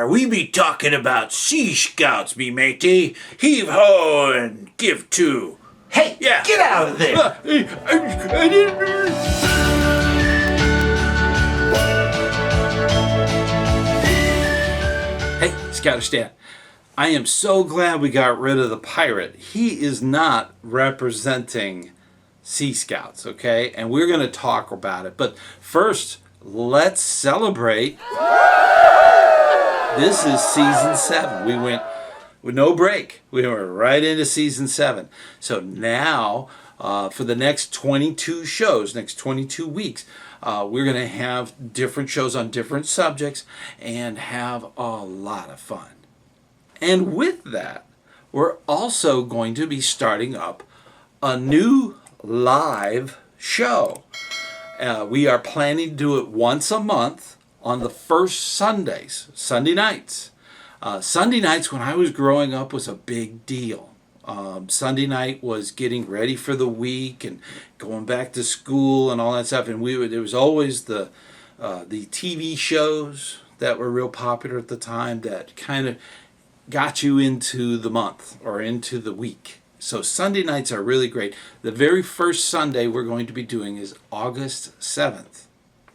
we be talking about Sea Scouts, me matey. Heave ho and give to. Hey, Yeah. get out of there! Hey, ScouterStan. I am so glad we got rid of the pirate. He is not representing Sea Scouts, okay? And we're going to talk about it. But first, let's celebrate. This is season 7. We went with no break. We were right into season 7. So now, for the next 22 shows, next 22 weeks, we're going to have different shows on different subjects and have a lot of fun. And with that, we're also going to be starting up a new live show. We are planning to do it once a month on the first Sundays, Sunday nights. Sunday nights when I was growing up was a big deal. Sunday night was getting ready for the week and going back to school and all that stuff. And there was always the TV shows that were real popular at the time that kind of got you into the month or into the week. So Sunday nights are really great. The very first Sunday we're going to be doing is August 7th.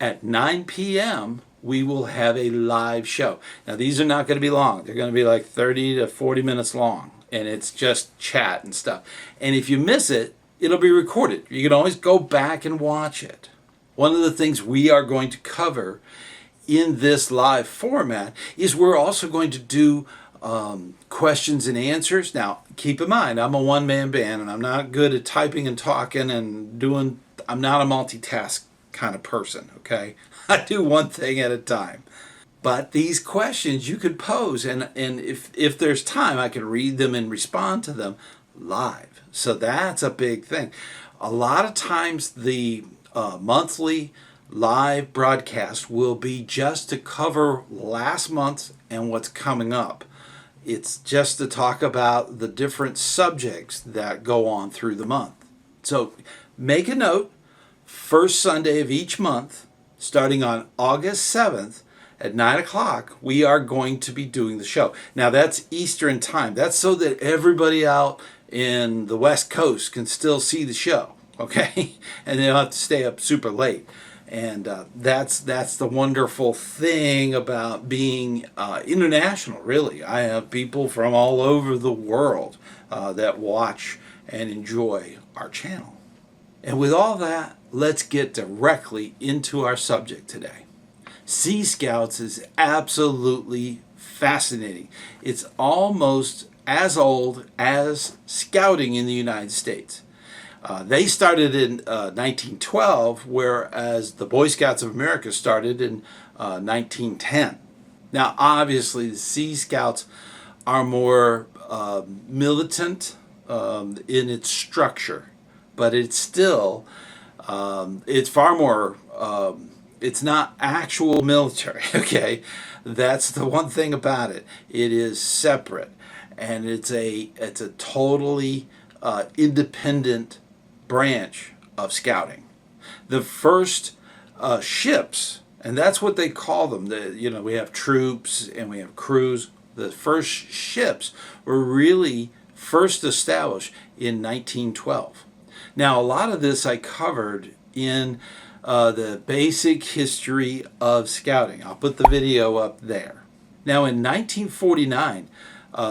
At 9 p.m., we will have a live show. Now, these are not going to be long. They're going to be like 30 to 40 minutes long. And it's just chat and stuff. And if you miss it, it'll be recorded. You can always go back and watch it. One of the things we are going to cover in this live format is we're also going to do questions and answers. Now, keep in mind, I'm a one-man band, and I'm not good at typing and talking and doing. I'm not a multitask kind of person, okay? I do one thing at a time. But these questions you could pose, and if there's time, I can read them and respond to them live. So that's a big thing. A lot of times the monthly live broadcast will be just to cover last month and what's coming up. It's just to talk about the different subjects that go on through the month. So make a note, first Sunday of each month, starting on August 7th at 9 o'clock, we are going to be doing the show. Now that's Eastern time. That's so that everybody out in the West Coast can still see the show, okay? And they don't have to stay up super late. And that's the wonderful thing about being international, really. I have people from all over the world that watch and enjoy our channel. And with all that, let's get directly into our subject today. Sea Scouts is absolutely fascinating. It's almost as old as scouting in the United States. They started in 1912, whereas the Boy Scouts of America started in 1910. Now, obviously, the Sea Scouts are more militant in its structure, but it's still, it's far more, it's not actual military, okay? That's the one thing about it. It is separate, and it's a totally independent branch of scouting. The first ships, and that's what they call them. We have troops and we have crews. The first ships were really first established in 1912. Now, a lot of this I covered in the basic history of scouting. I'll put the video up there. Now, in 1949,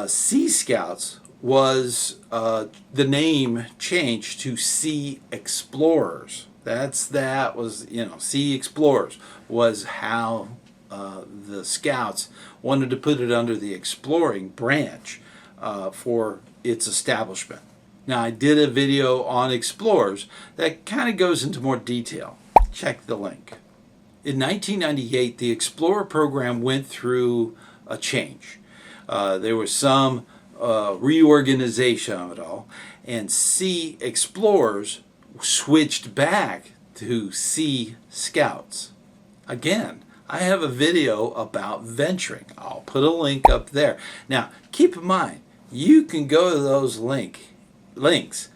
Sea Scouts was the name changed to Sea Explorers. Sea Explorers was how the Scouts wanted to put it under the exploring branch for its establishment. Now, I did a video on explorers that kind of goes into more detail. Check the link. In 1998, the Explorer program went through a change. There was some reorganization of it all, and Sea Explorers switched back to Sea Scouts. Again, I have a video about venturing. I'll put a link up there. Now, keep in mind, you can go to those links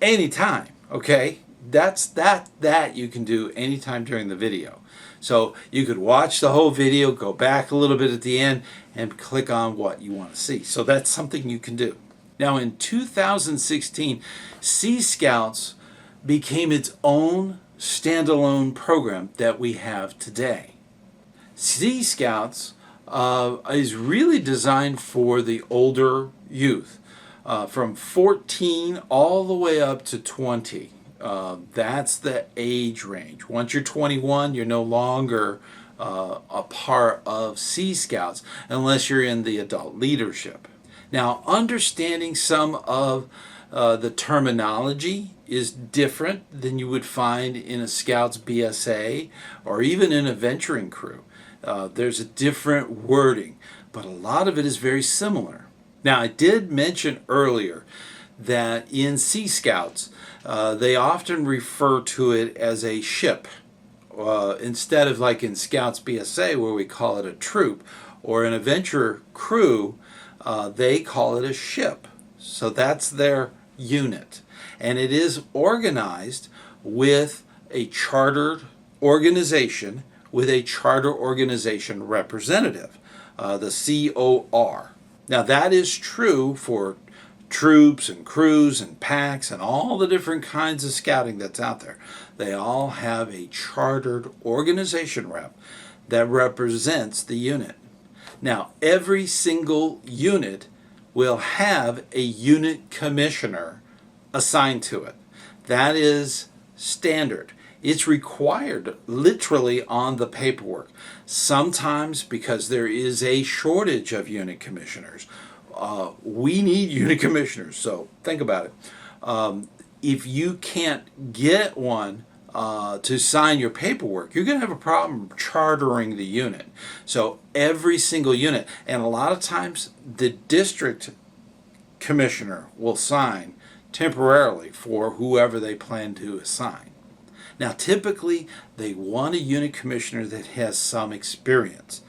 anytime, okay? That you can do anytime during the video. So you could watch the whole video, go back a little bit at the end, and click on what you want to see. So that's something you can do. Now in 2016, Sea Scouts became its own standalone program that we have today. Sea Scouts is really designed for the older youth, from 14 all the way up to 20. That's the age range. Once you're 21, you're no longer a part of Sea Scouts unless you're in the adult leadership. Now, understanding some of the terminology is different than you would find in a Scouts BSA or even in a venturing crew. There's a different wording, but a lot of it is very similar. Now, I did mention earlier that in Sea Scouts, they often refer to it as a ship, instead of like in Scouts BSA where we call it a troop, or in a venture crew, they call it a ship. So that's their unit. And it is organized with a chartered organization with a charter organization representative, the COR. Now that is true for troops and crews and packs and all the different kinds of scouting that's out there. They all have a chartered organization rep that represents the unit. Now every single unit will have a unit commissioner assigned to it. That is standard. It's required literally on the paperwork. Sometimes because there is a shortage of unit commissioners. We need unit commissioners, so think about it. If you can't get one to sign your paperwork, you're going to have a problem chartering the unit. So every single unit, and a lot of times the district commissioner will sign temporarily for whoever they plan to assign. Now typically they want a unit commissioner that has some experience.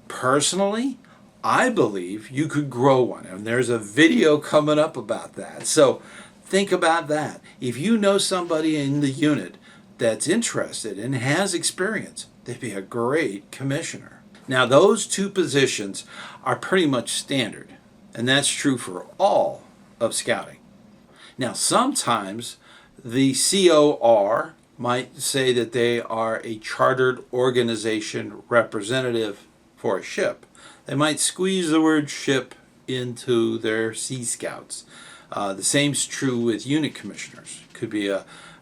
Personally, I believe you could grow one, and there's a video coming up about that. So think about that. If you know somebody in the unit that's interested and has experience, they'd be a great commissioner. Now those two positions are pretty much standard, and that's true for all of scouting. Now sometimes the COR might say that they are a chartered organization representative for a ship. They might squeeze the word ship into their Sea Scouts. The same's true with unit commissioners. Could be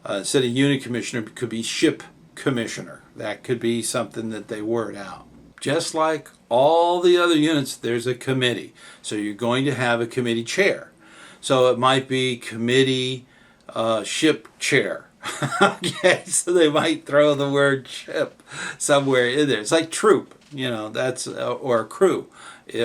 instead of unit commissioner, it could be ship commissioner. That could be something that they word out. Just like all the other units, there's a committee. So you're going to have a committee chair. So it might be committee ship chair. Okay, so they might throw the word ship somewhere in there. It's like troop, that's or a crew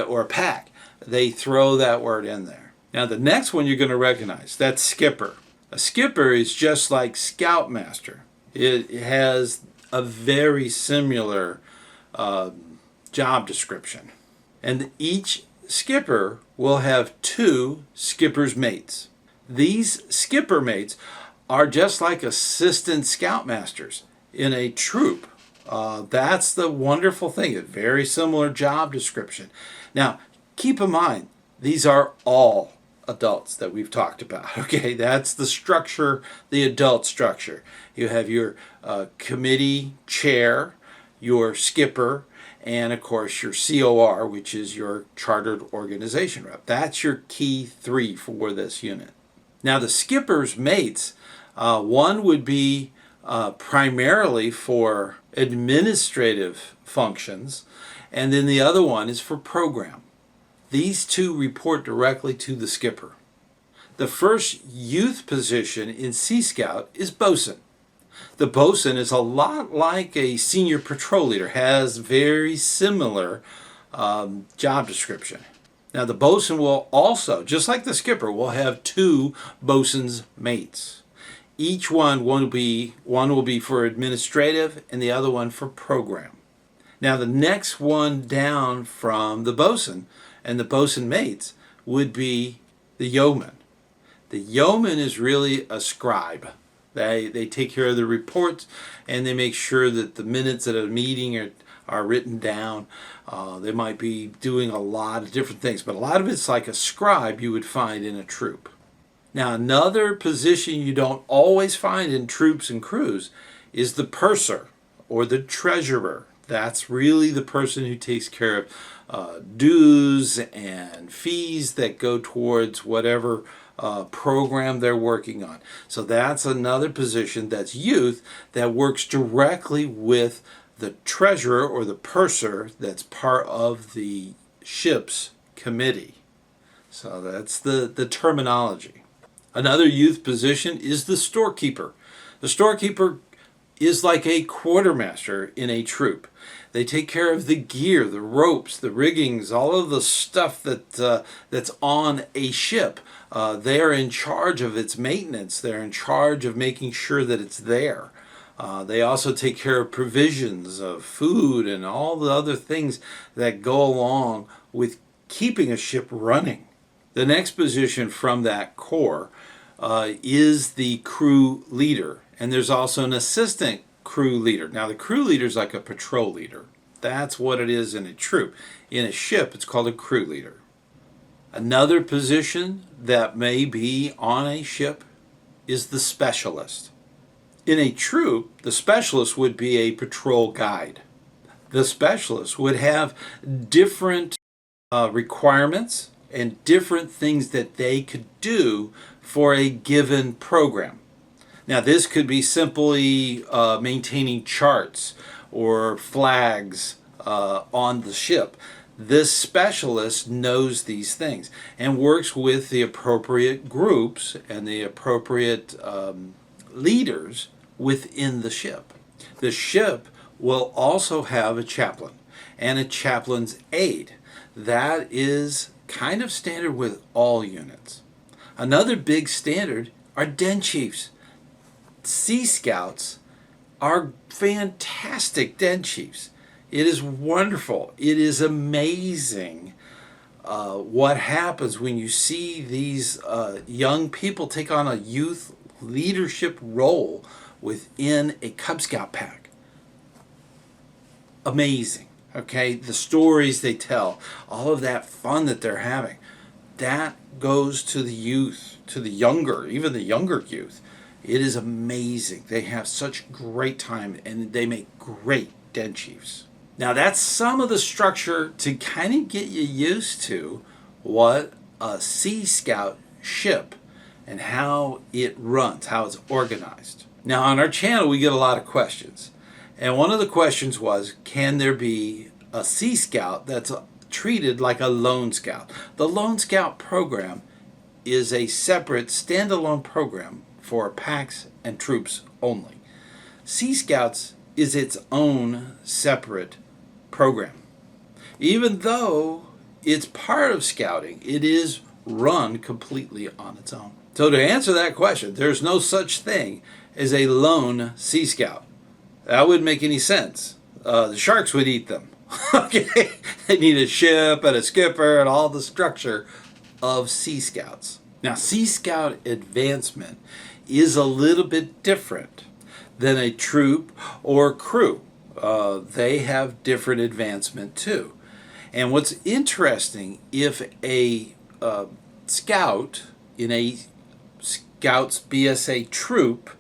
or a pack. They throw that word in there. Now the next one you're going to recognize, that's skipper. A skipper is just like scoutmaster. It has a very similar job description, and each skipper will have 2 skipper's mates. These skipper mates are just like assistant scoutmasters in a troop. That's the wonderful thing. A very similar job description. Now, keep in mind, these are all adults that we've talked about. Okay, that's the structure, the adult structure. You have your committee chair, your skipper, and of course your COR, which is your chartered organization rep. That's your key 3 for this unit. Now the skipper's mates, one would be primarily for administrative functions, and then the other one is for program. These 2 report directly to the skipper. The first youth position in Sea Scout is bosun. The bosun is a lot like a senior patrol leader, has very similar job description. Now the bosun will also, just like the skipper, will have 2 bosun's mates. Each one will be for administrative and the other one for program. Now the next one down from the bosun and the bosun mates would be the yeoman. The yeoman is really a scribe. They take care of the reports, and they make sure that the minutes at a meeting are written down. They might be doing a lot of different things, but a lot of it's like a scribe you would find in a troop. Now, another position you don't always find in troops and crews is the purser or the treasurer. That's really the person who takes care of dues and fees that go towards whatever program they're working on. So that's another position that's youth that works directly with the treasurer or the purser that's part of the ship's committee. So that's the terminology. Another youth position is the storekeeper. The storekeeper is like a quartermaster in a troop. They take care of the gear, the ropes, the riggings, all of the stuff that's on a ship. They are in charge of its maintenance. They're in charge of making sure that it's there. They also take care of provisions of food and all the other things that go along with keeping a ship running. The next position from that corps is the crew leader. And there's also an assistant crew leader. Now, the crew leader is like a patrol leader. That's what it is in a troop. In a ship, it's called a crew leader. Another position that may be on a ship is the specialist. In a troop, the specialist would be a patrol guide. The specialist would have different requirements and different things that they could do for a given program. Now, this could be simply maintaining charts or flags on the ship. This specialist knows these things and works with the appropriate groups and the appropriate leaders within the ship. The ship will also have a chaplain and a chaplain's aide. That is kind of standard with all units. Another big standard are den chiefs. Sea Scouts are fantastic den chiefs. It is wonderful. It is amazing what happens when you see these young people take on a youth leadership role within a Cub Scout pack. Amazing. Okay, the stories they tell, all of that fun that they're having, that goes to the youth, to the younger, even the younger youth. It is amazing. They have such great time and they make great den chiefs. Now, that's some of the structure to kind of get you used to what a Sea Scout ship and how it runs, how it's organized. Now, on our channel, we get a lot of questions. And one of the questions was, can there be a Sea Scout that's treated like a Lone Scout? The Lone Scout program is a separate standalone program for packs and troops only. Sea Scouts is its own separate program. Even though it's part of scouting, it is run completely on its own. So to answer that question, there's no such thing as a lone Sea Scout. That wouldn't make any sense. The sharks would eat them. Okay, they need a ship and a skipper and all the structure of Sea Scouts. Now, Sea Scout advancement is a little bit different than a troop or crew. They have different advancement too. And what's interesting, if a scout in a Scouts BSA troop,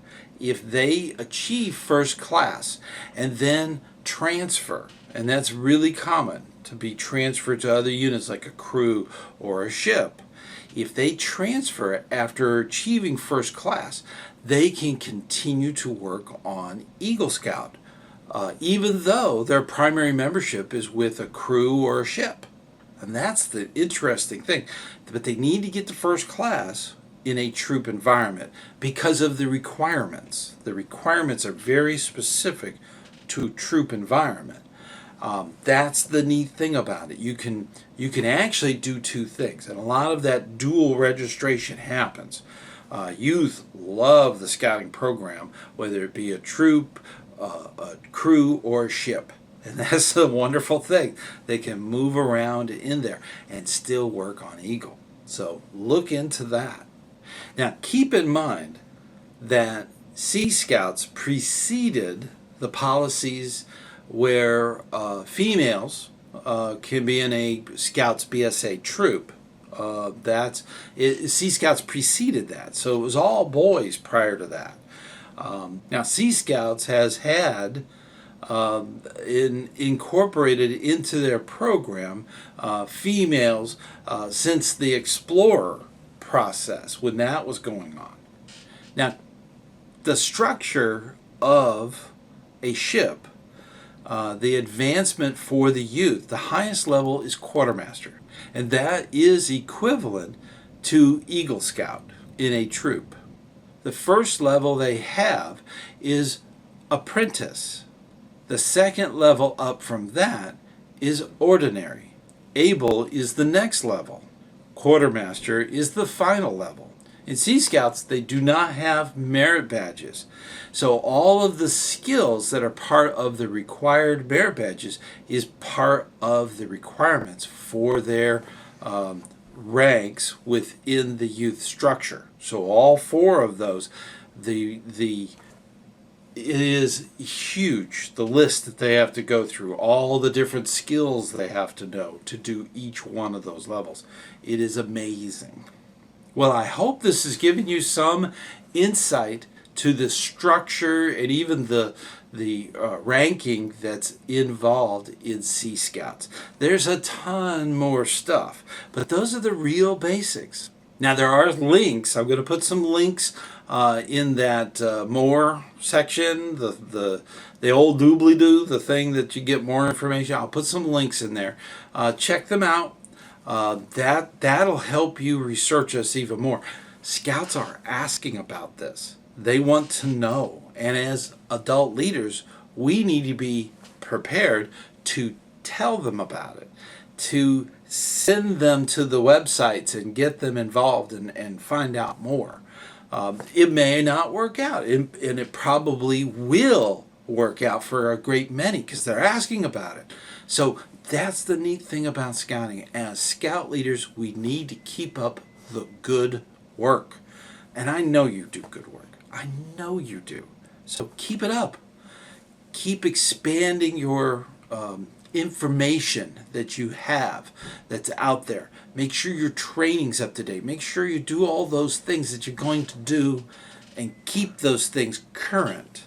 if they achieve first class and then transfer, and that's really common to be transferred to other units like a crew or a ship, if they transfer after achieving first class, they can continue to work on Eagle Scout, even though their primary membership is with a crew or a ship. And that's the interesting thing. But they need to get to first class in a troop environment because of the requirements. The requirements are very specific to troop environment. That's the neat thing about it. You can actually do two things, and a lot of that dual registration happens. Youth love the scouting program, whether it be a troop, a crew, or a ship. And that's a wonderful thing. They can move around in there and still work on Eagle. So look into that. Now, keep in mind that Sea Scouts preceded the policies where females can be in a Scouts BSA troop. Sea Scouts preceded that, so it was all boys prior to that. Now, Sea Scouts has had incorporated into their program females since the Explorer process, when that was going on. Now, the structure of a ship, the advancement for the youth, the highest level is quartermaster, and that is equivalent to Eagle Scout in a troop. The first level they have is apprentice. The second level up from that is ordinary. Able is the next level. Quartermaster is the final level. In Sea Scouts, they do not have merit badges. So all of the skills that are part of the required merit badges is part of the requirements for their ranks within the youth structure. So all four of those, it is huge, the list that they have to go through, all the different skills they have to know to do each one of those levels. It is amazing. Well, I hope this has given you some insight to the structure and even the ranking that's involved in Sea Scouts. There's a ton more stuff, but those are the real basics. Now, there are links. I'm going to put some links in that more section, the old doobly-doo, the thing that you get more information. I'll put some links in there. Check them out. That'll help you research us even more. Scouts are asking about this. They want to know. And as adult leaders, we need to be prepared to tell them about it, to send them to the websites and get them involved and find out more. It may not work out, and it probably will work out for a great many because they're asking about it. So that's the neat thing about scouting. As scout leaders, we need to keep up the good work. And I know you do good work. I know you do. So keep it up. Keep expanding your information that you have that's out there. Make sure your training's up to date. Make sure you do all those things that you're going to do and keep those things current.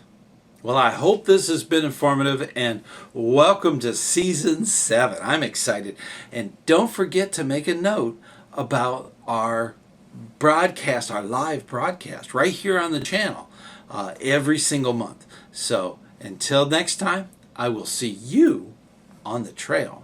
Well, I hope this has been informative, and welcome to Season 7. I'm excited. And don't forget to make a note about our broadcast, our live broadcast, right here on the channel every single month. So until next time, I will see you on the trail.